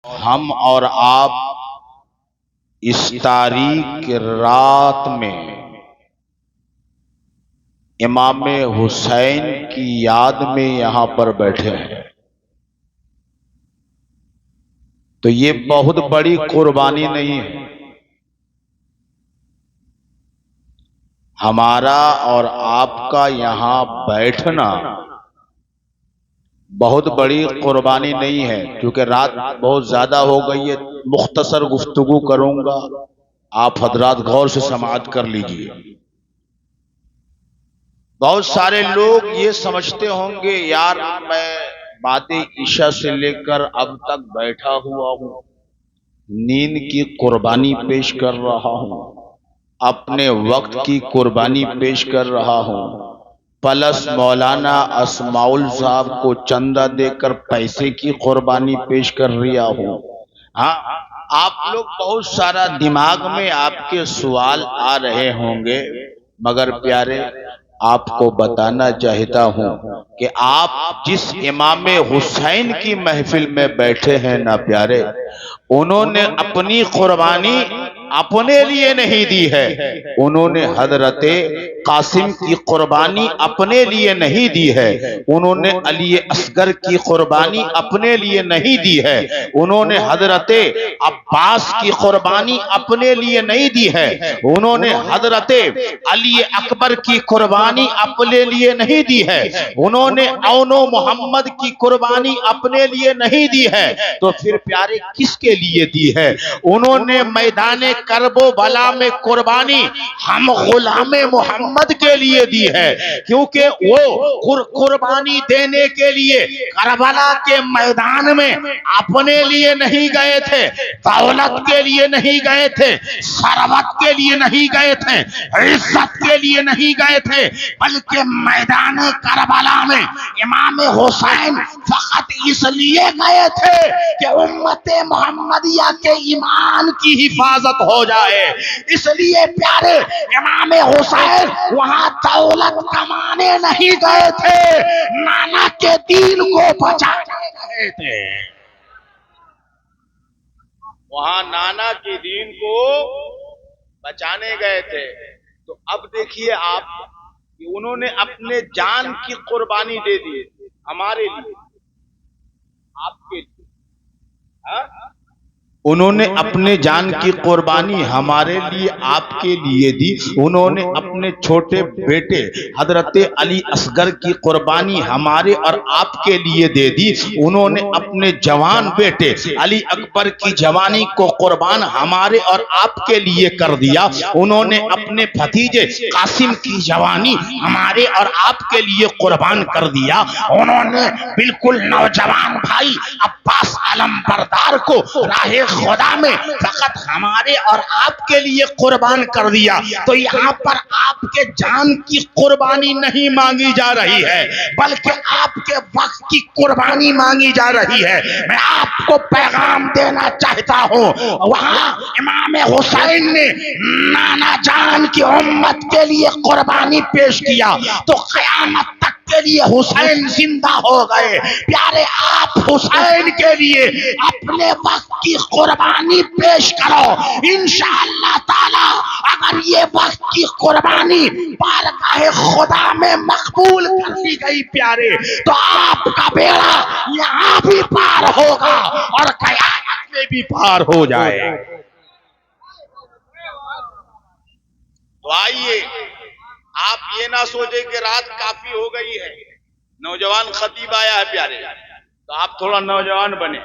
हम और आप इस तारीख रात में इमाम हुसैन की याद में यहां पर बैठे हैं, तो ये बहुत बड़ी कुर्बानी नहीं है। हमारा और आपका यहां बैठना बहुत बड़ी कुर्बानी नहीं है, क्योंकि रात बहुत ज्यादा हो गई है। मुख्तसर गुफ्तगू करूंगा, आप हजरात गौर से समाअत कर लीजिए। बहुत सारे लोग ये समझते होंगे, यार मैं बातें ईशा से लेकर अब तक बैठा हुआ हूं, नींद की कुर्बानी पेश कर रहा हूं, अपने वक्त की कुर्बानी पेश कर रहा हूं, प्लस मौलाना अस्माउल साहब को चंदा देकर पैसे की कुर्बानी पेश कर रहा हूं। हाँ, आप लोग बहुत सारा दिमाग में आपके सवाल आ रहे होंगे, मगर प्यारे आपको बताना चाहता हूं कि आप जिस इमाम हुसैन की महफिल में बैठे हैं ना प्यारे, उन्होंने अपनी कुर्बानी अपने लिए नहीं दी है, उन्होंने हजरते कासिम की कुर्बानी अपने लिए नहीं दी है, उन्होंने अली असगर की कुर्बानी अपने लिए नहीं दी है, उन्होंने हजरते अब्बास की कुर्बानी अपने लिए नहीं दी है, उन्होंने हजरते अली अकबर की कुर्बानी अपने लिए नहीं दी है, उन्होंने औनो मोहम्मद की कुर्बानी अपने लिए नहीं दी है, तो फिर प्यारे किसके लिए दी है? उन्होंने मैदाने करबो बला में कुर्बानी हम गुलामे मोहम्मद के लिए दी है, क्योंकि वो कुर्बानी देने के लिए करबला के मैदान में अपने लिए नहीं गए थे, दौलत के लिए नहीं गए थे, सरवत के लिए नहीं गए थे, इज्जत के लिए नहीं गए थे, बल्कि मैदान करबला में इमाम हुसैन फकत इसलिए गए थे कि उम्मत मोहम्मदिया के ईमान की हिफाजत हो जाए। इसलिए प्यारे इमाम हुसैन वहां दौलत कमाने नहीं गए थे, नाना के दीन को बचाने गए थे। वहां नाना के दीन को बचाने गए थे। तो अब देखिए आप कि उन्होंने अपने जान की कुर्बानी दे दी हमारे लिए, आपके लिए। हा? उन्होंने अपने जान की कुर्बानी हमारे लिए आपके लिए दी। उन्होंने अपने छोटे बेटे हजरत अली असगर की कुर्बानी हमारे और आपके लिए दे दी। उन्होंने अपने जवान बेटे अली अकबर की जवानी को कुर्बान हमारे और आपके लिए कर दिया। उन्होंने अपने भतीजे कासिम की जवानी हमारे और आपके लिए कुर्बान कर दिया। उन्होंने बिल्कुल नौजवान भाई अब्बास आलम बरदार को राहे खुदा में फकत हमारे और आपके लिए कुर्बान कर दिया। तो यहाँ पर आपके जान की कुर्बानी नहीं मांगी जा रही है, बल्कि आपके वक्त की कुर्बानी मांगी जा रही है। मैं आपको पैगाम देना चाहता हूँ, वहाँ इमाम हुसैन ने नाना जान की उम्मत के लिए कुर्बानी पेश किया, तो क़यामत तक के लिए हुसैन जिंदा हो गए। प्यारे आप हुसैन के लिए अपने वक्त की कुर्बानी पेश करो, इंशाअल्लाह ताला अगर ये वक्त की कुर्बानी बारगाह खुदा में मकबूल कर ली गई प्यारे, तो आपका बेड़ा यहाँ भी पार होगा और क़यामत में भी पार हो जाए। तो आइए आप ये ना सोचे कि रात काफी हो गई है, नौजवान खतीब आया है प्यारे, तो आप थोड़ा नौजवान बने,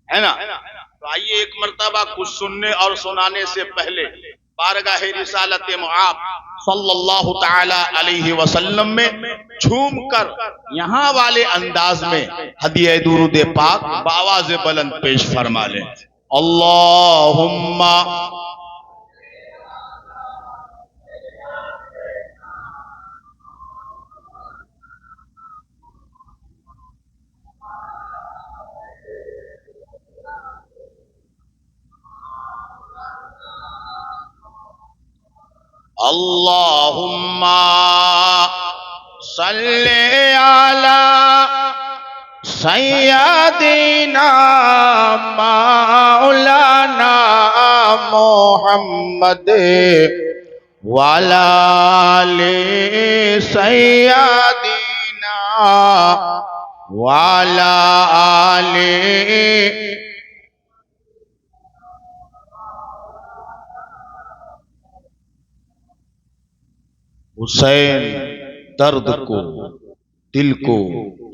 है ना? तो आइए एक मर्तबा कुछ सुनने और सुनाने से पहले बारगाह रिसालत मुआब सल्लल्लाहु ताला अलैहि वसल्लम में झूम कर यहाँ वाले अंदाज में हदिया दुरूद पाक बावाज़ बुलंद पेश फरमा ले। अल्लाहुम्मा अल्लाहुम्मा सल्ले अला सय्यदिना मोहम्मद वाला ले सैयदीना वाला आले। हुसैन दर्द को, दिल को,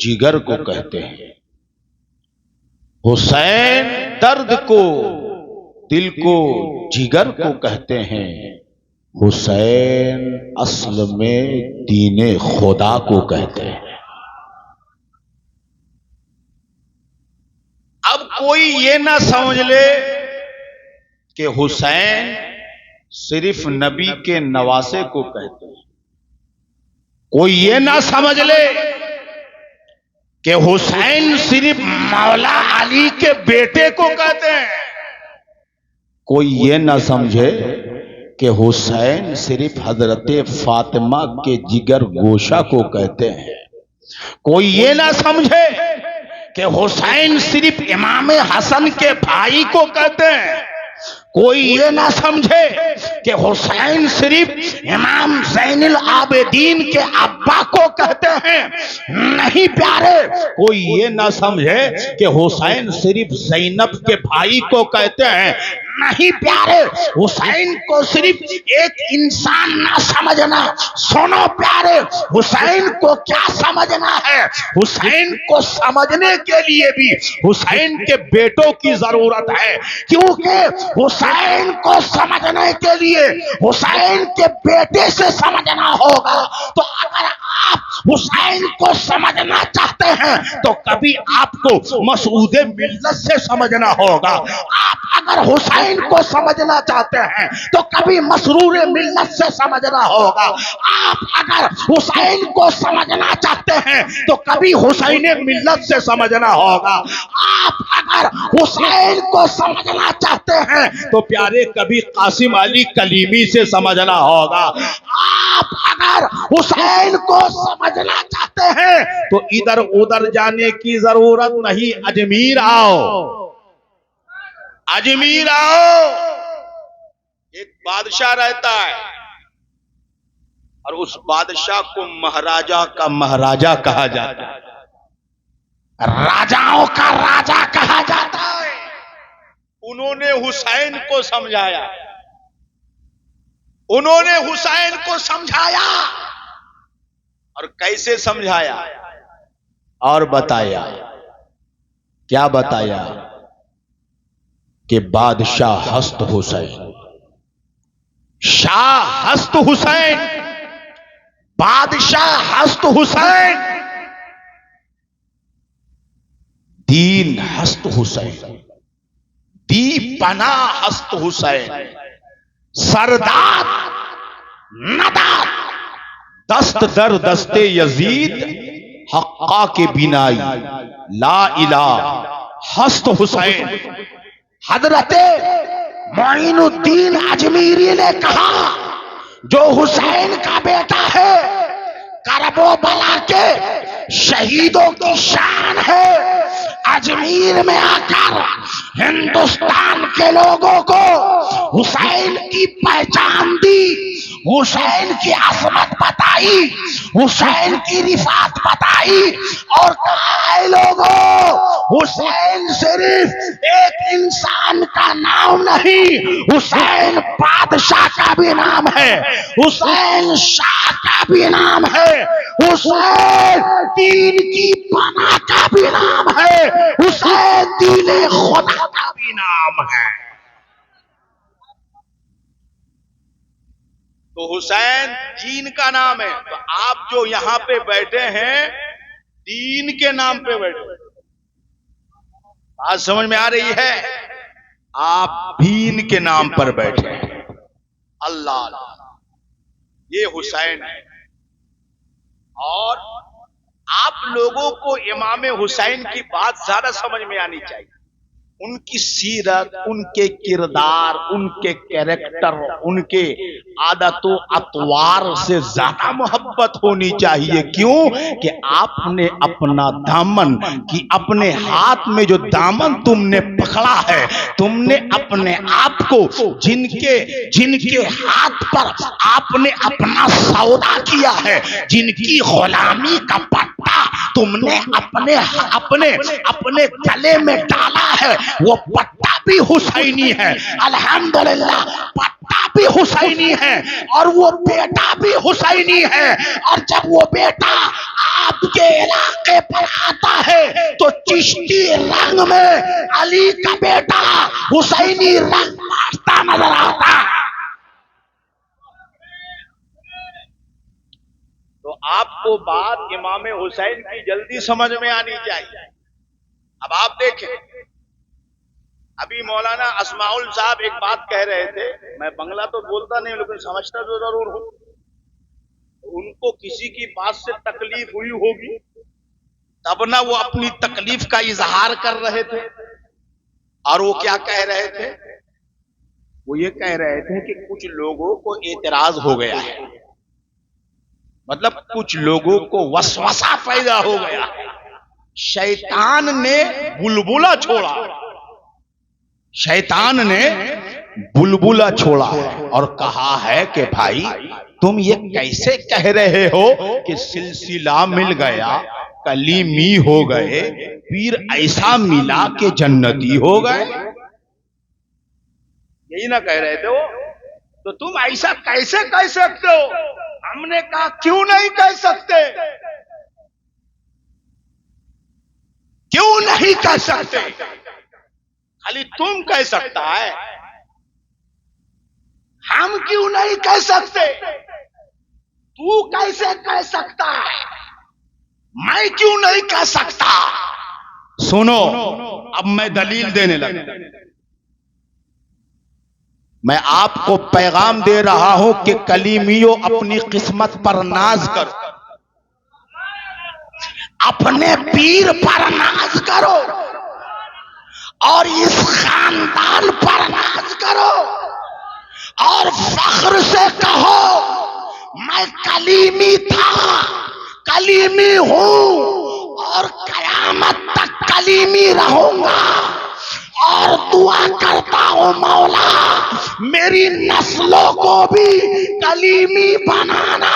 जिगर को कहते हैं। हुसैन दर्द को, दिल को, जिगर को कहते हैं। हुसैन असल में दीने खुदा को कहते हैं। अब कोई ये ना समझ ले कि हुसैन सिर्फ नबी के नवासे को कहते हैं। कोई ये ना समझ ले कि हुसैन सिर्फ मौला अली के बेटे को कहते हैं। कोई ये ना समझे कि हुसैन सिर्फ हजरत फातिमा के जिगर गोशा को कहते हैं। कोई ये ना समझे कि हुसैन सिर्फ इमाम हसन के भाई को कहते हैं। कोई ये ना समझे कि हुसैन सिर्फ इमाम ज़ैनुल आबिदीन के अब्बा को कहते हैं। नहीं प्यारे, कोई ये ना समझे कि हुसैन सिर्फ ज़ैनब के भाई को कहते हैं। नहीं प्यारे, हुसैन को सिर्फ एक इंसान ना समझना। सुनो प्यारे, हुसैन को क्या समझना है? हुसैन को समझने के लिए भी हुसैन के बेटों की जरूरत है, क्योंकि हुसैन को समझने के लिए हुसैन के बेटे से समझना होगा। तो अगर आप हुसैन को समझना चाहते हैं तो कभी आपको मसूद मिल्लत से समझना होगा। आप अगर हुसैन को समझना चाहते हैं तो कभी मसरूर मिल्लत से समझना होगा। आप अगर हुसैन को समझना चाहते हैं तो कभी हुसैन मिल्लत से समझना होगा। आप अगर हुसैन को समझना चाहते हैं तो प्यारे कभी कासिम अली कलीमी से समझना होगा। आप अगर हुसैन को समझना चाहते हैं तो इधर उधर जाने की जरूरत नहीं, अजमीर आओ, अजमीर आओ। एक बादशाह रहता है और उस बादशाह को महाराजा का महाराजा कहा जाता है, राजाओं का राजा कहा जाता है। उन्होंने हुसैन को समझाया, उन्होंने हुसैन को समझाया। और कैसे समझाया और बताया? क्या बताया? कि बादशाह हस्त हुसैन, शाह हस्त हुसैन, बादशाह हस्त हुसैन, दीन हस्त हुसैन, दी पना हस्त हुसैन, सरदार नदार दस्त दर दस्ते यजीद हक्का के बिनाई ला इलाह हस्त हुसैन। हजरते मोइनुद्दीन अजमीरी ने कहा, जो हुसैन का बेटा है करबला के शहीदों की शान है। अजमीर में आकर हिंदुस्तान के लोगों को हुसैन की पहचान दी, हुसैन की अजमत बताई, हुसैन की रिफात बताई और कहा है लोगों, हुसैन सिर्फ एक इंसान का नाम नहीं, हुसैन बादशाह का भी नाम है, हुसैन शाह का भी नाम है, हुसैन दीन की पनाह का भी नाम है, हुसैन दीने खुदा का भी नाम है। तो हुसैन दीन का नाम है। तो आप जो यहां पे बैठे हैं दीन के नाम पे बैठे, बात समझ में आ रही है? आप दीन के नाम पर बैठे हैं। अल्लाह, ये हुसैन है। और आप लोगों को इमाम हुसैन की बात ज्यादा समझ में आनी चाहिए। उनकी सीरत, उनके किरदार, उनके कैरेक्टर, उनके आदतों अतवार से ज्यादा मोहब्बत होनी चाहिए। क्यों कि आपने अपना दामन कि अपने हाथ में जो दामन तुमने पकड़ा है, तुमने अपने आप को जिनके जिनके हाथ पर आपने अपना सौदा किया है, जिनकी गुलामी का पट्टा तुमने अपने अपने अपने गले में डाला है, वो पट्टा भी हुसैनी है। अल्हम्दुलिल्लाह, पट्टा भी हुसैनी है और वो बेटा भी हुसैनी है। और जब वो बेटा आपके इलाके पर आता है तो चिश्ती रंग में अली का बेटा हुसैनी रंग मारता नजर आता है। तो आपको बात इमाम हुसैन की जल्दी समझ में आनी चाहिए। अब आप देखें, अभी मौलाना अस्माउल साहब एक बात कह रहे थे, मैं बंगला तो बोलता नहीं लेकिन समझता तो जरूर हूं। उनको किसी की बात से तकलीफ हुई होगी, तब ना वो अपनी तकलीफ का इजहार कर रहे थे। और वो क्या कह रहे थे? वो ये कह रहे थे कि कुछ लोगों को एतराज हो गया है, मतलब कुछ लोगों को वसवसा पैदा हो गया है। शैतान ने बुलबुला छोड़ा, शैतान ने बुलबुला छोड़ा और कहा है कि भाई तुम ये कैसे कह रहे हो कि सिलसिला मिल गया, कलीमी हो गए, पीर ऐसा मिला कि जन्नती हो गए। यही ना कह रहे थे वो? तो तुम ऐसा कैसे कह सकते हो? हमने कहा क्यों नहीं कह सकते, क्यों नहीं कह सकते? खाली तुम कह सकता है, हम क्यों नहीं कह सकते? तू कैसे कह सकता है, मैं क्यों नहीं कह सकता? सुनो, अब मैं दलील देने लगा। मैं आपको पैगाम दे रहा हूं कि कलीमियों अपनी किस्मत पर नाज करो, अपने पीर पर नाज करो और इस खानदान पर नाज करो और फख्र से कहो मैं कलीमी था, कलीमी हूं और कयामत तक कलीमी रहूंगा। और दुआ करता हूं मौला मेरी नस्लों को भी कलीमी बनाना,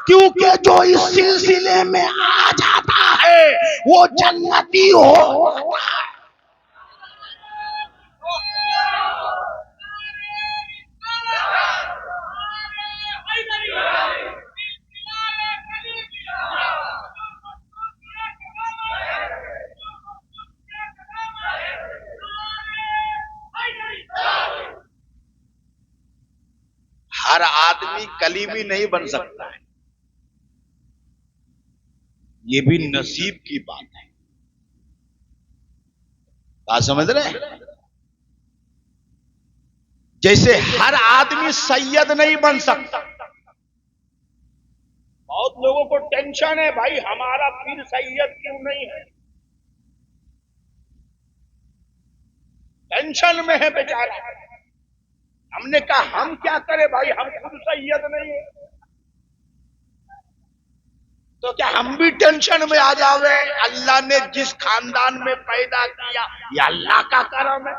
क्योंकि जो इस सिलसिले में आ जाता है वो जन्नती हो जाता है। हर आदमी कलीमी नहीं बन सकता है, ये भी नसीब की बात है। बात समझ रहे हैं? जैसे हर आदमी सैयद नहीं बन सकता। बहुत लोगों को टेंशन है, भाई हमारा पीर सैयद क्यों नहीं है, टेंशन में है बेचारा। हमने कहा हम क्या करें भाई, हम खुद सैयद नहीं है, तो क्या हम भी टेंशन में आ जावे? अल्लाह ने जिस खानदान में पैदा किया ये अल्लाह का करम है,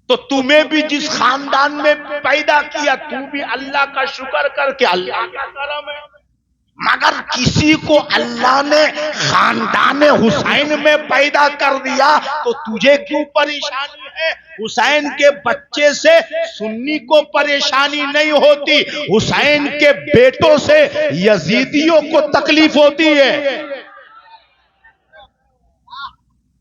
तो तुम्हें भी जिस खानदान में पैदा किया तू भी अल्लाह का शुक्र करके अल्लाह का करम है। मगर किसी को अल्लाह ने खानदान हुसैन में पैदा कर दिया तो तुझे क्यों परेशानी है? हुसैन के बच्चे से सुन्नी को परेशानी नहीं होती, हुसैन के बेटों से यजीदियों को तकलीफ होती है।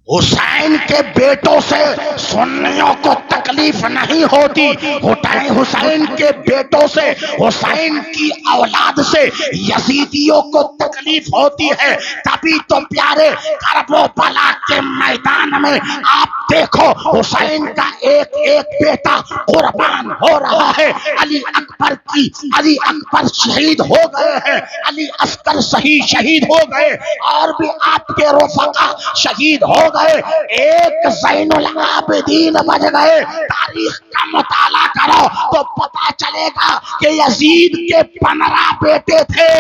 हुसैन के बेटों से सुन्नियों को तकलीफ नहीं होती, हुसैन के बेटों से, हुसैन की औलाद से यजीदियों को तकलीफ होती है। तभी तो प्यारे करबला के मैदान में आप देखो हुसैन का एक एक बेटा कुर्बान हो रहा है। अली अकबर की अली अकबर शहीद हो गए हैं, अली अस्कर सही शहीद हो गए, और भी आपके रफ़क़ा शहीद हो गए, एक ज़ैनुल आबिदीन बन गए। तारीख का मुताला करो तो पता चलेगा कि यजीद के 15 बेटे थे।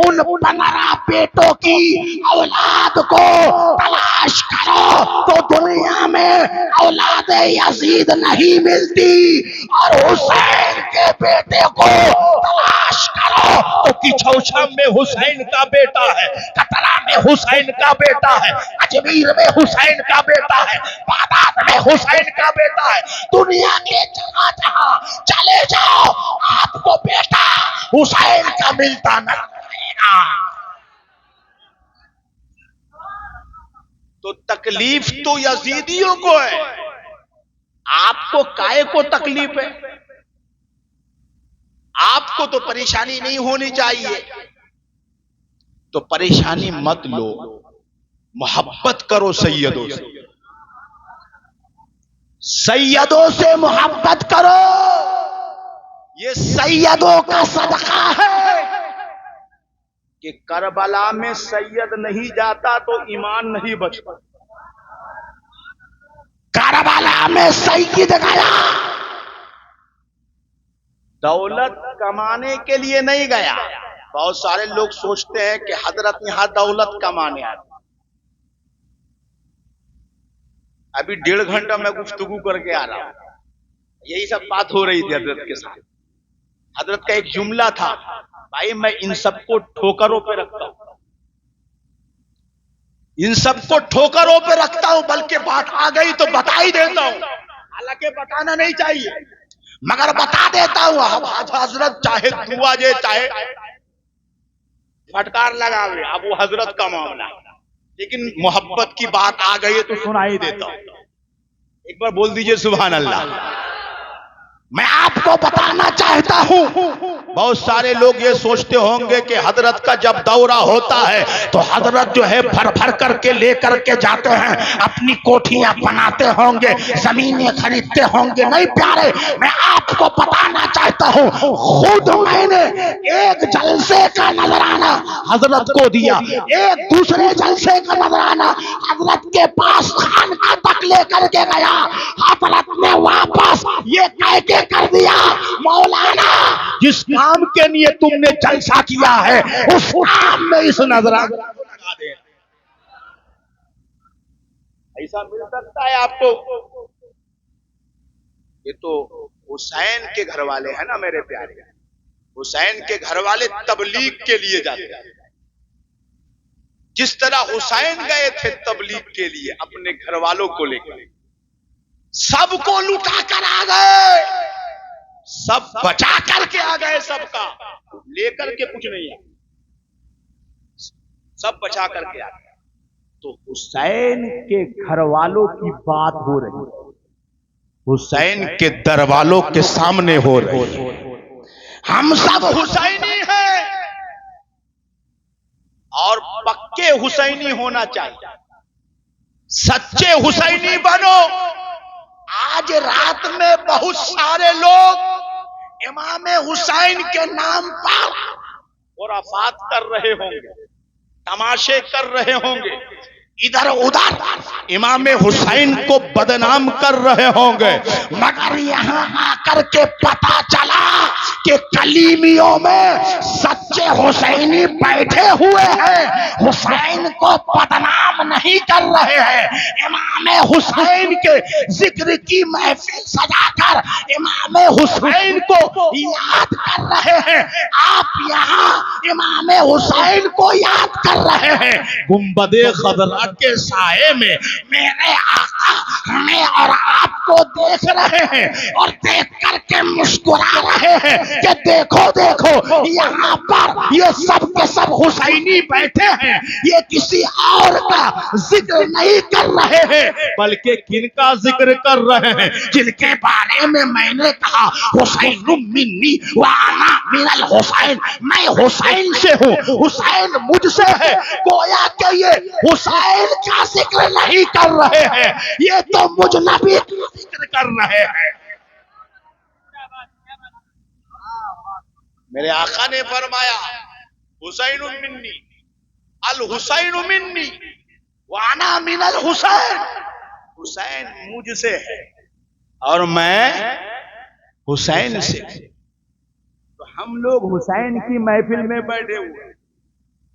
उन 15 बेटों की औलाद को तलाश करो तो दुनिया में औलाद यजीद नहीं मिलती, और हुसैन के बेटे को तलाश करो तो किचौछम में हुसैन का बेटा है, कतरा में हुसैन का बेटा है, अजमेर में हुसैन का बेटा है, बागदाद में हुसैन का बेटा है। दुनिया के जहां जहां चले जाओ आपको बेटा हुसैन का मिलता नहीं। तो तकलीफ तो यजीदियों को है, आपको काहे को तकलीफ है? आपको तो परेशानी नहीं होनी चाहिए। तो परेशानी मत लो, मोहब्बत करो सैयदों से, सैयदों से मोहब्बत करो, ये सैयदों का सदका है। कि करबला में सैयद नहीं जाता तो ईमान नहीं बचता। करबला में सैयद गया, दौलत कमाने के लिए नहीं गया। बहुत सारे लोग सोचते हैं कि हजरत यहां दौलत कमाने आए। अभी 1.5 घंटा मैं गुफ्तगू करके आ रहा हूं, यही सब बात हो रही थी हजरत के साथ। हजरत का एक जुमला था, भाई मैं इन सबको ठोकरों पे रखता हूं, इन सबको ठोकरों पे रखता हूं, बल्कि बात आ गई तो बता ही देता हूं। हालांकि बताना नहीं चाहिए, मगर बता देता हूं। हजरत चाहे दुआ जे चाहे फटकार लगावे, अब वो हजरत का मामला है, लेकिन मोहब्बत की बात आ गई है तो सुना ही देता हूं। एक बार बोल दीजिए सुभान अल्लाह। मैं आपको बताना चाहता हूं, बहुत सारे लोग ये सोचते होंगे कि हजरत का जब दौरा होता है तो हजरत जो है भर भर करके लेकर के जाते हैं, अपनी कोठियां बनाते होंगे, जमीनें खरीदते होंगे। नहीं प्यारे, मैं आपको बताना चाहता हूं, खुद मैंने एक जलसे का नजराना हजरत को दिया, एक दूसरे जलसे का नजराना हजरत के पास खानका तक लेकर के गया। हजरत ने वापस ये कह के कर दिया, मौलाना जिस काम के लिए तुमने जलसा किया है उस काम में इस नजराना लगा दे। ऐसा मिल सकता है आपको? ये तो हुसैन के घर वाले हैं ना मेरे प्यारे, हुसैन के घर वाले तबलीग के लिए जाते हैं। जिस तरह हुसैन गए थे तबलीग के लिए अपने घर वालों को लेकर, सबको लुटा कर आ गए, सब बचा करके आ गए, सबका लेकर के कुछ नहीं है, सब बचा करके आ गए। तो हुसैन के घर वालों की बात हो रही है, हुसैन के दरवालों के सामने हो रही है। हम सब हुसैनी हैं और पक्के हुसैनी होना चाहिए, सच्चे हुसैनी बनो। आज रात में बहुत सारे लोग इमाम हुसैन के नाम पर खुराफात कर रहे होंगे, तमाशे कर रहे होंगे, इधर उधर इमाम हुसैन को बदनाम कर रहे होंगे, मगर यहाँ आकर के पता चला कि कलीमियों में सच्चे हुसैनी बैठे हुए हैं, हुसैन को बदनाम नहीं कर रहे हैं। इमाम हुसैन के जिक्र की महफिल सजाकर इमाम हुसैन को याद कर रहे हैं। आप यहाँ इमाम हुसैन को याद कर रहे हैं, गुंबदे खजरा के साए में मेरे आका हमें और आपको देख रहे हैं और देख करके मुस्कुरा रहे हैं कि देखो देखो यहाँ पर ये सब के सब हुसैनी बैठे हैं। ये किसी और का जिक्र नहीं कर रहे हैं, बल्कि किनका जिक्र कर रहे हैं? जिनके बारे में मैंने कहा हुसैन मिन्नी व अना मिनल हुसैन, मैं हुसैन से हूँ, हुसैन मुझसे है। गोया कि ये हुसैन का जिक्र नहीं कर रहे हैं, ये तो मुझ नबी का जिक्र कर रहे हैं। मेरे आका ने फरमाया हुसैन मिन्नी, अल हुसैन मिन्नी वाना मिनल हुसैन, हुसैन मुझसे है और मैं हुसैन से। तो हम लोग हुसैन की महफिल में बैठे हुए,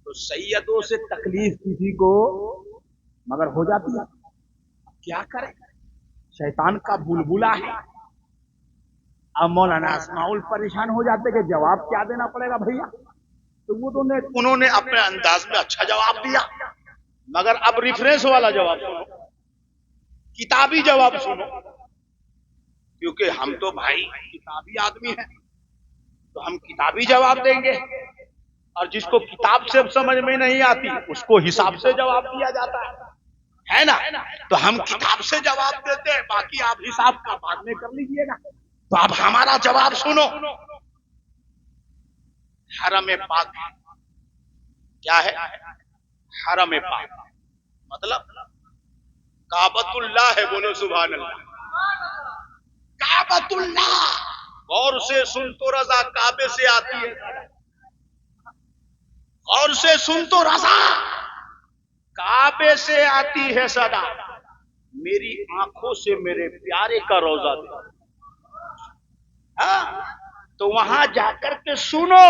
तो सैयदों से तकलीफ किसी को मगर हो जाती है, क्या करें, शैतान का बुलबुला है। अब मौलाना अस्माउल परेशान हो जाते कि जवाब क्या देना पड़ेगा भैया, तो उन्होंने अपने अंदाज में अच्छा जवाब दिया, मगर अब रिफरेंस वाला जवाब सुनो, किताबी जवाब सुनो, क्योंकि हम तो भाई किताबी आदमी हैं, तो हम किताबी जवाब देंगे, और जिसको किताब से समझ में नहीं आती उसको हिसाब से जवाब दिया जाता है ना। तो हम किताब से जवाब देते हैं, बाकी आप हिसाब का बाद में कर लीजिएगा। तो अब हमारा जवाब सुनो। हरम पाक क्या है? हरम पाक मतलब काबतुल्लाह है, बोलो सुभान अल्लाह। काबतुल्लाह, गौर से सुन तो रजा काबे से आती है, गौर से सुन तो रजा काबे से आती है सदा, मेरी आंखों से मेरे प्यारे का रोजा दे। हाँ, तो वहां जाकर के सुनो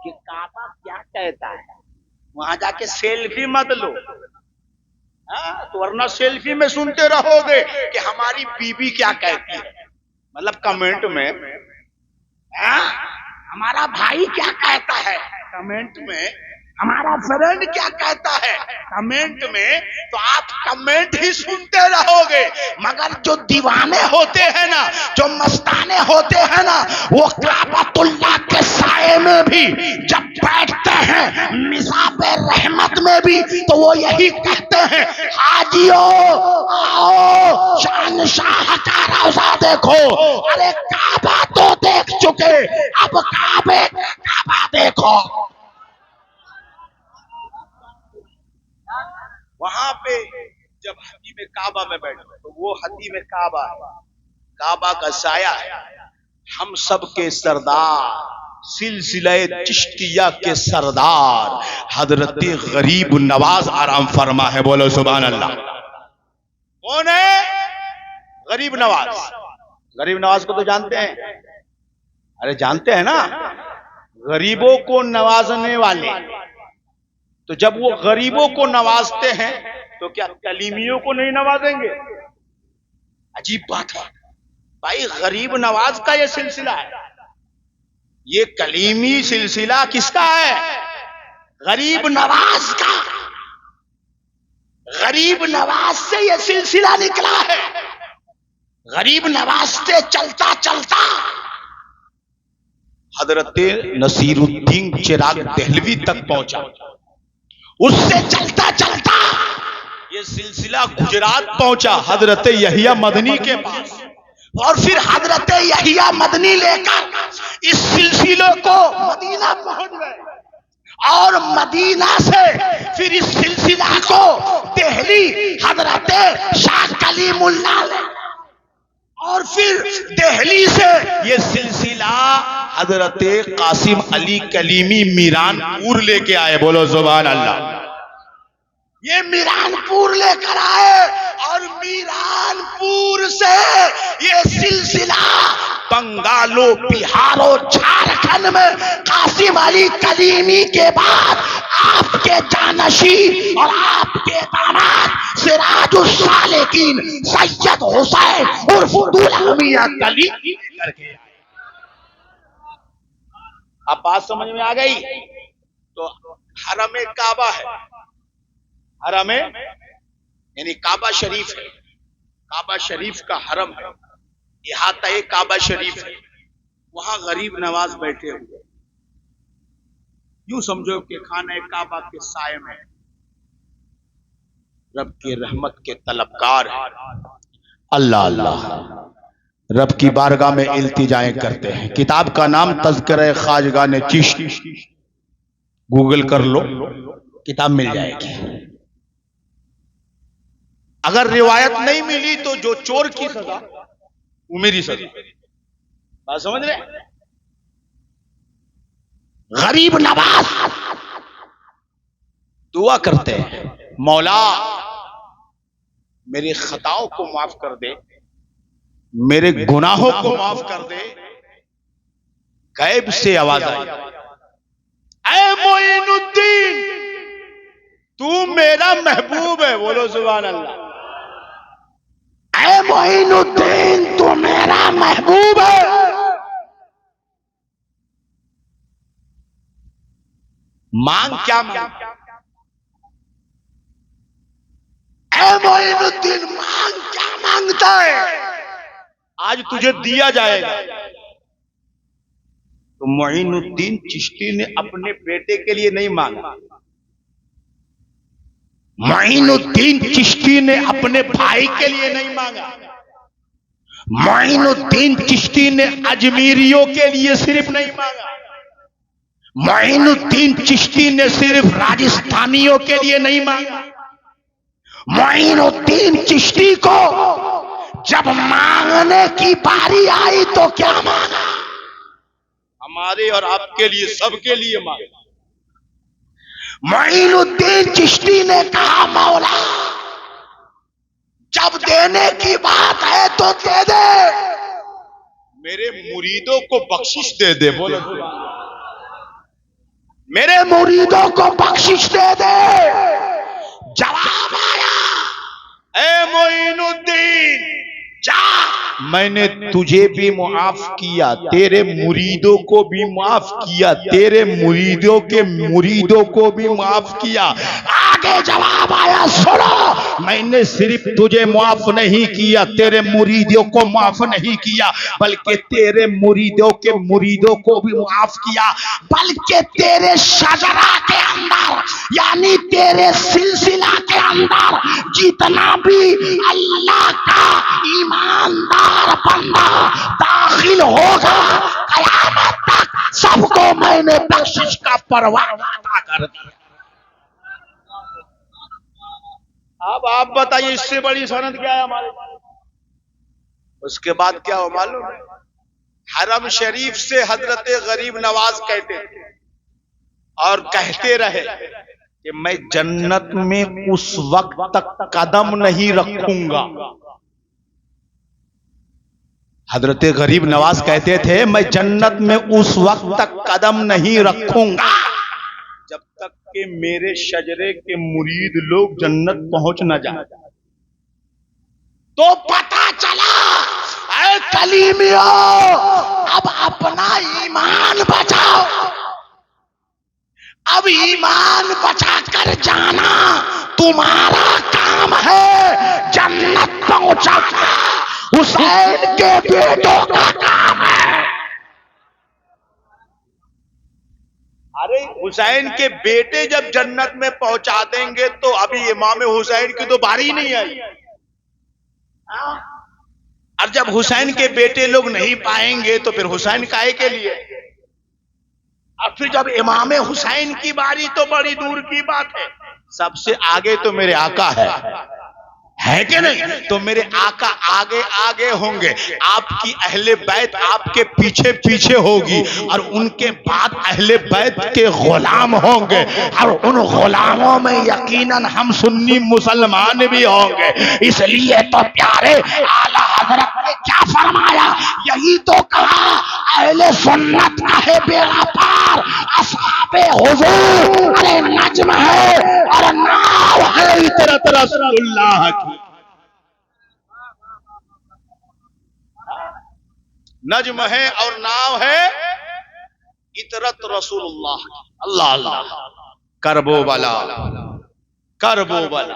कि काबा क्या कहता है, वहां जाके सेल्फी मत लो। हाँ, तो वरना सेल्फी में सुनते रहोगे कि हमारी बीबी क्या कहती है, मतलब कमेंट में, हाँ, हमारा भाई क्या कहता है कमेंट में, हमारा फ्रेंड क्या कहता है कमेंट में, तो आप कमेंट ही सुनते रहोगे। मगर जो दीवाने होते हैं ना, जो मस्ताने होते हैं ना, वो काबतुल्लाह के साए में भी जब बैठते हैं, मिज़ाबे रहमत में भी, तो वो यही कहते हैं, हाजियो आओ शहंशाह का रोजा देखो। अरे काबा तो देख चुके, अब काबे काबा देखो। वहां पे जब हतीम काबा में बैठे, तो वो हतीम काबा है, काबा का साया है, हम सब के सरदार, सिलसिला चिश्तिया के सरदार हजरत गरीब नवाज आराम फरमा है, बोलो सुभान अल्लाह। कौन है गरीब नवाज? गरीब नवाज को तो जानते हैं, अरे जानते हैं ना, गरीबों को नवाजने वाले। तो जब वो गरीबों को नवाजते हैं तो क्या कलीमियों को नहीं नवाजेंगे? अजीब बात है भाई, गरीब नवाज का ये सिलसिला है, ये कलीमी सिलसिला किसका है? गरीब नवाज का। गरीब नवाज से ये सिलसिला निकला है। गरीब नवाज से चलता चलता हजरत नसीरुद्दीन चिराग दहलवी तक पहुंचा, उससे चलता चलता ये सिलसिला गुजरात पहुंचा हजरत यहिया मदनी के पास, और फिर हजरत यहिया मदनी लेकर इस सिलसिले को मदीना पहुंच गए, और मदीना से फिर इस सिलसिला को दिल्ली हजरत शाह कलीमुल्लाह ले, और फिर दिल्ली से ये सिलसिला हजरत कासिम अली कलीमी मीरानपुर लेके आए, बोलो सुभान अल्लाह। ये मीरानपुर लेकर आए, और मीरानपुर से ये सिलसिला बंगालो, बिहारो, झारखंड में कासिम अली कलीमी के बाद आपके जानशी और आपके दामाद सिराजुस सालिकीन सैयद हुसैन उर्फ दूल्हा मियां कली करके। अब बात समझ में आ गई? तो हरम काबा है, हरम यानी काबा शरीफ है, काबा शरीफ का हरम है, इहाता काबा शरीफ है, वहां गरीब नवाज बैठे हुए, यूं समझो कि खाना काबा के साए में रब के रहमत के तलबगार है। अल्लाह अल्लाह, रब की बारगाह में इल्तिजाएं करते हैं। किताब का नाम तज़किरा ख्वाजगान चिश्ती, गूगल कर लो, किताब मिल जाएगी। अगर रिवायत नहीं मिली तो जो चोर की सजा वो मेरी सजा, बात समझ रहे? गरीब नवाज दुआ करते हैं, मौला मेरी खताओं को माफ कर दे, मेरे गुनाहों को माफ कर दे। गैब से आवाज आई, ऐ मोइनुद्दीन, तू मेरा महबूब है। बोलो सुभान अल्लाह। ऐ मोइनुद्दीन, तू मेरा महबूब है। मांग क्या मांग? ऐ मोइनुद्दीन, मांग क्या मांगता है? आज तुझे दिया जाएगा। तो मोइनुद्दीन चिश्ती ने अपने बेटे के लिए नहीं मांगा, मोइनुद्दीन चिश्ती ने अपने भाई के लिए नहीं मांगा, मोइनुद्दीन चिश्ती ने अजमीरियों के लिए सिर्फ नहीं मांगा, मोइनुद्दीन चिश्ती ने सिर्फ राजस्थानियों के लिए नहीं मांगा। मोइनुद्दीन चिश्ती को जब मांगने की बारी आई तो क्या मांगा? हमारे और आपके लिए, सबके लिए मांगा। मोइनुद्दीन चिश्ती ने कहा, मौला जब देने की बात है तो दे दे, मेरे मुरीदों को बख्शिश दे दे। बोलो, मेरे मुरीदों को बख्शिश दे दे। जवाब आया, ऐ मोइनुद्दीन, जा, मैंने तुझे भी माफ किया, तेरे मुरीदों को भी माफ किया, तेरे मुरीदों के मुरीदों को भी माफ किया। आगे जवाब आया, सुनो, मैंने सिर्फ तुझे माफ नहीं किया, तेरे मुरीदों को माफ नहीं किया, बल्कि तेरे मुरीदों के मुरीदों को भी माफ किया। बल्कि तेरे शजरा के अंदर, यानी तेरे सिलसिला के अंदर जितना भी अल्लाह का ईमानदार बंदा दाखिल होगा, कयामत तक सबको मैंने बख्शिश का परवाना अता कर दिया। अब आप बताइए, इससे बड़ी सनद क्या है हमारे? उसके बाद क्या हो मालूम है? हरम शरीफ से हजरत गरीब नवाज कहते थे और कहते रहे कि मैं जन्नत में उस वक्त तक कदम नहीं रखूंगा। हजरत गरीब नवाज कहते थे, मैं जन्नत में उस वक्त तक कदम नहीं रखूंगा जब तक कि मेरे शजरे के मुरीद लोग जन्नत पहुंच न जाए। तो पता चला, ऐ कलीमियों, अब अपना ईमान बचाओ। अब ईमान बचा कर जाना तुम्हारा काम है, जन्नत पहुंचाना हुसैन के बेटों का काम है। अरे हुसैन के बेटे जब जन्नत में पहुंचा देंगे तो अभी इमाम हुसैन की तो बारी नहीं आई। और जब हुसैन के बेटे लोग नहीं पाएंगे तो फिर हुसैन काहे के लिए? और फिर जब इमाम हुसैन की बारी तो बड़ी दूर की बात है। सबसे आगे तो मेरे आका है कि नहीं? तो मेरे आका आगे आगे होंगे, आपकी अहले बैत आपके पीछे पीछे होगी, और उनके बाद अहले बैत के गुलाम होंगे, और उन गुलामों में यकीनन हम सुन्नी मुसलमान भी होंगे। इसलिए तो प्यारे आला हजरत ने क्या फरमाया, यही तो कहा, अहले सुन्नत का है बेड़ा पार, असहाबे हुजूर, अरे नज्म है और नाव है इतरत रसूलुल्लाह की। नज्म है और नाव है इतरत रसूलुल्लाह की। अल्लाह अल्लाह, करबो बला करबो बला।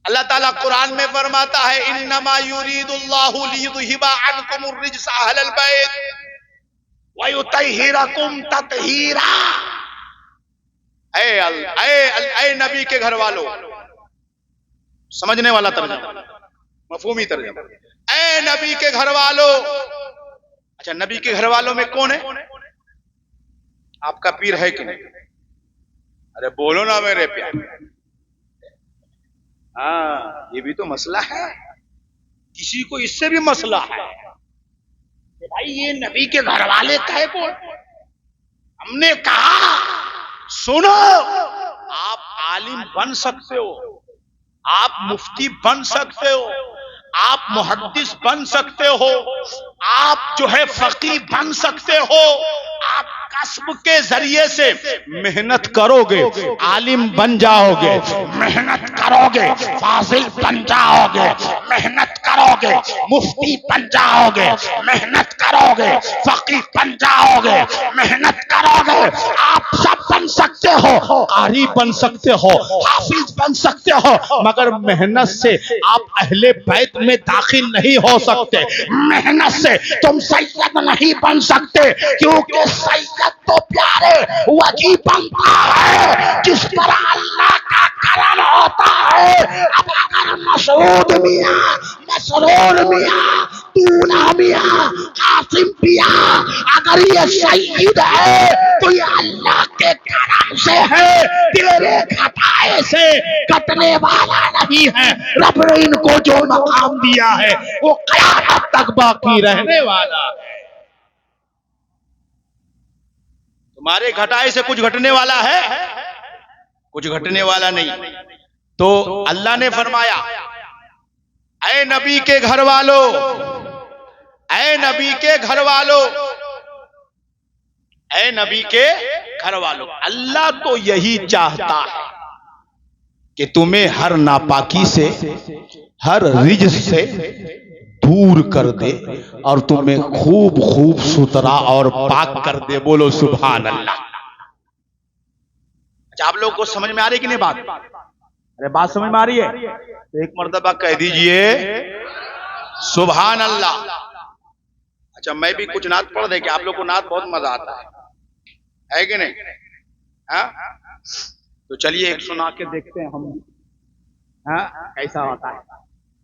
अल्लाह ताला कुरान में फरमाता है, इन्नमा युरीदुल्लाहु लियुज़हिबा अन्कुमुर रिज्स अहलल बैत व युतहिरकुम तत्हीरा। ऐ नबी के घर वालों, समझने वाला तर्जुमा, मफहूमी तर्जुमा। ऐ नबी के घर वालों। अच्छा, नबी के घर वालों में कौन है? आपका पीर है कि नहीं? अरे बोलो ना मेरे प्यार। हाँ, ये भी तो मसला है, किसी को इससे भी मसला है। भाई ये नबी के घर वाले कहे कौन? हमने कहा सुनो, आप आलिम बन सकते हो, आप मुफ्ती बन सकते हो, आप मुहद्दिस बन सकते हो, आप जो है फकीह बन सकते हो। आप कस्ब के जरिए से मेहनत करोगे, आलिम बन जाओगे, मेहनत करोगे फाजिल बन जाओगे, मेहनत करोगे मुफ्ती बन जाओगे, मेहनत करोगे फकीह बन जाओगे, मेहनत करोगे आप सब बन सकते हो, कारी बन सकते हो, हाफिज बन सकते हो, मगर मेहनत से आप अहले बैत में दाखिल नहीं हो सकते। मेहनत से तुम सैयद नहीं बन सकते, क्योंकि सैयद तो प्यारे वही बनता है जिस पर अल्लाह का करम होता है। अब अगर मसूद मियां, मसरूर मियां, तूना मियां, कासिम मियां अगर ये सैयद है तो ये अल्लाह के करम से है, तेरे घटाए से कटने वाला नहीं है। रब ने इनको जो मकाम दिया है वो कयामत तक बाकी रहने वाला है। तुम्हारे घटाए से कुछ घटने वाला है? कुछ घटने वाला नहीं। तो अल्लाह ने फरमाया, ऐ नबी के घर वालों, ऐ नबी के घर वालों, ऐ नबी के घर वालों, अल्लाह तो यही चाहता है कि तुम्हें हर नापाकी से, हर रिज्स से दूर कर दे और तुम्हें खूब खूब सुथरा और पाक कर दे। बोलो सुभान अल्लाह। अच्छा, आप लोग को समझ में आ रही कि नहीं बात? अरे बात समझ में आ रही है तो एक मर्तबा कह दीजिए सुभान अल्लाह। अच्छा, मैं भी कुछ नात पढ़ दे कि आप लोग को नात बहुत मजा आता है कि नहीं? हाँ, तो चलिए एक सुना के देखते हैं हम, हाँ कैसा होता है,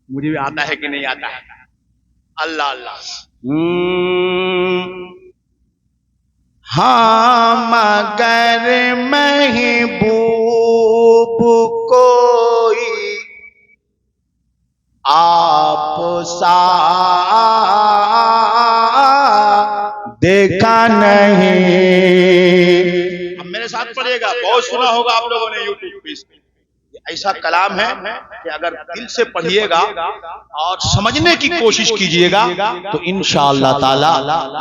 मुझे भी आता है कि नहीं आता है। अल्लाह अल्लाह। हाँ मगर महबूब कोई आप सा देखा नहीं। अब मेरे साथ पढ़िएगा, बहुत सुना होगा आप लोगों ने यूट्यूब पे। ऐसा कलाम है कि अगर दिल से पढ़िएगा और समझने की कोशिश कीजिएगा तो इंशाअल्लाह ताला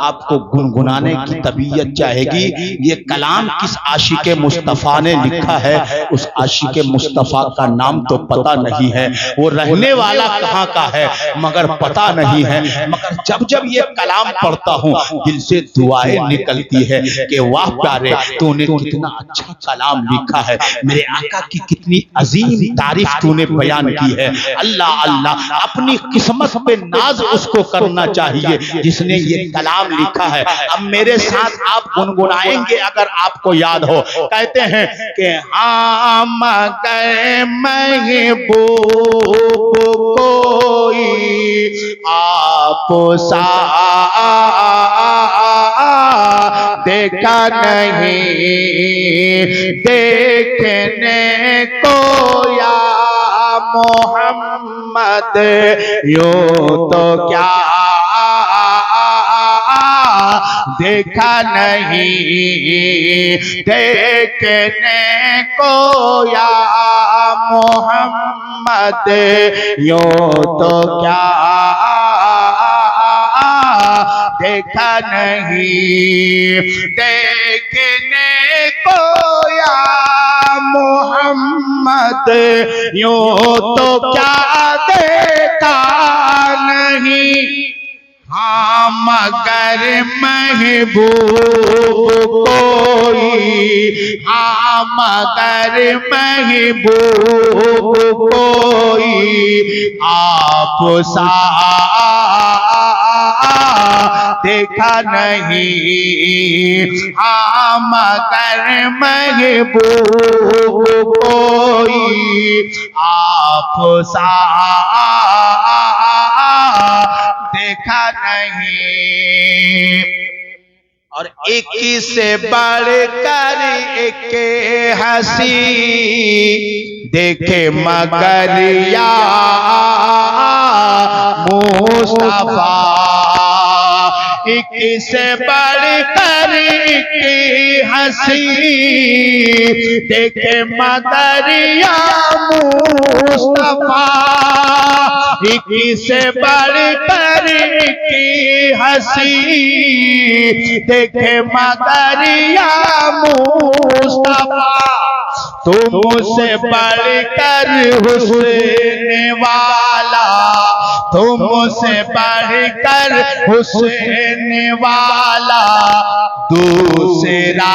आपको गुनगुनाने की तबीयत चाहेगी। ये कलाम किस आशिक मुस्तफा ने लिखा है, उस आशिक मुस्तफा का नाम तो पता नहीं है, वो रहने वाला कहाँ का है मगर पता नहीं है। मगर जब जब ये कलाम पढ़ता हूँ दिल से दुआएं निकलती है कि वाह प्यारे, तूने कितना अच्छा कलाम लिखा है, मेरे आका की कितनी अजीम तारीफ तूने बयान की है। अल्लाह अल्लाह, अपनी किस्मत पे नाज उसको करना चाहिए जिसने ये कलाम लिखा है। अब मेरे साथ आप गुनगुनाएंगे अगर आपको याद हो। कहते हैं कि हाँ मगर महबूब कोई आप सा देखा नहीं, देखने को या मोहम्मद यूं तो क्या देखा नहीं, देखने को या मोहम्मद यूं तो क्या देखा नहीं, देखने को या मोहम्मद यूं तो क्या देखा नहीं। हाँ मगर महबूब कोई, हाँ मगर महबूब कोई आप सा देखा नहीं। हाँ मगर महबूब कोई आप सा देखा नहीं। और एक से बढ़कर एक हंसी देखे मगर या मुस्तफा, एक से बढ़कर एक हंसी देखे मदरिया मुस्तफा, एक से बढ़कर एक हंसी देखे मदरिया मुस्तफा, तुमसे बढ़कर हुस्न वाला, तुमसे बढ़कर हुस्न वाला दूसरा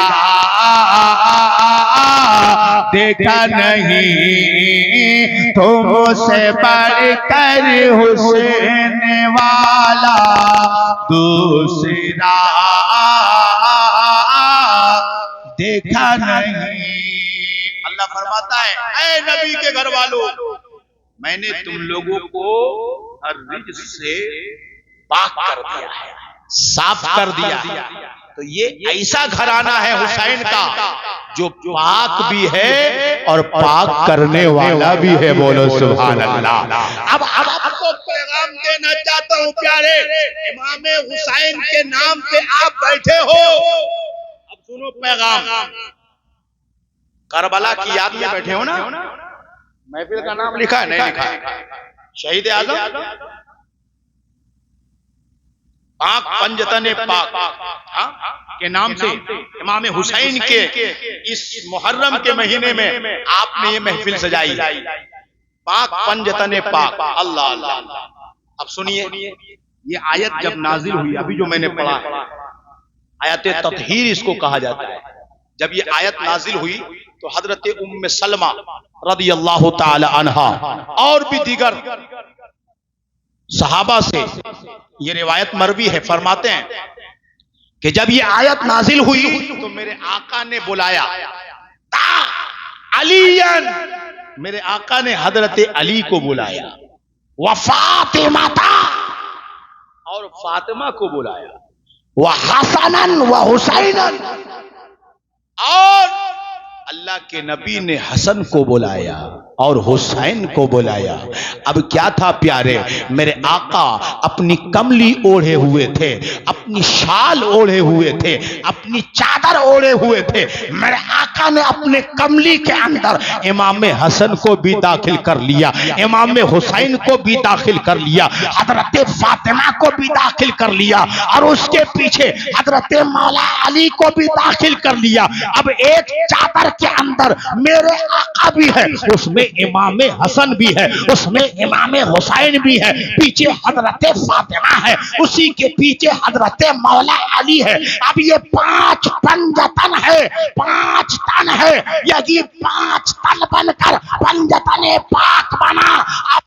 देखा नहीं, तुमसे बढ़कर हुस्न वाला दूसरा देखा नहीं। अल्लाह फरमाता है, ऐ नबी के घर वालों, मैंने तुम लोगों को हर रिज्स से पाक कर दिया है, साफ कर दिया है। तो ये ऐसा घराना है हुसैन का जो पाक भी है और पाक करने वाला भी है। बोलो सुभान अल्लाह। अब आपको पैगाम देना चाहता हूँ प्यारे, इमाम हुसैन के नाम पे आप बैठे हो, अब सुनो पैगाम। करबला की याद में बैठे हो ना, महफिल का नाम लिखा है, नहीं लिखा है? शहीद आजम पाक पंजतने पाक के नाम से इमाम हुसैन के इस मुहर्रम के महीने में आपने ये महफिल सजाई, पाक पंजतने पाक। अल्लाह अल्लाह। अब सुनिए, ये आयत जब नाजिल हुई, अभी जो मैंने पढ़ा है, आयत तत्हीर इसको कहा जाता है। जब ये आयत नाजिल हुई तो हजरत उम्मे सलमा रदी अल्लाह ताला अन्हा और भी दीगर सहाबा से ये रिवायत मरवी है, फरमाते हैं कि जब ये आयत नाजिल हुई तो मेरे आका ने बुलाया अलीयन, मेरे आका ने हजरत अली को बुलाया, व फातिमा और फातिमा को बुलाया, व हसनन व हुसैनन, और अल्लाह के नबी ने हसन को बुलाया और हुसैन को बुलाया। अब क्या था प्यारे, मेरे आका अपनी कमली ओढ़े हुए थे, अपनी शाल ओढ़े हुए थे, अपनी चादर ओढ़े हुए थे। मेरे आका ने अपने कमली के अंदर इमाम हसन को भी दाखिल कर लिया, इमाम हुसैन को भी दाखिल कर लिया, हजरत फातिमा को भी दाखिल कर लिया, और उसके पीछे हजरत मौला अली को भी दाखिल कर लिया। अब एक चादर के अंदर मेरे आका भी है, उसमें इमाम हसन भी है, उसमें इमाम हुसैन भी है, पीछे हजरत फातिमा है, उसी के पीछे हजरत मौला अली है। अब ये 5 पंजतन है, 5 तन है, यदि 5 तन बनकर पंजतन पाक बना। अब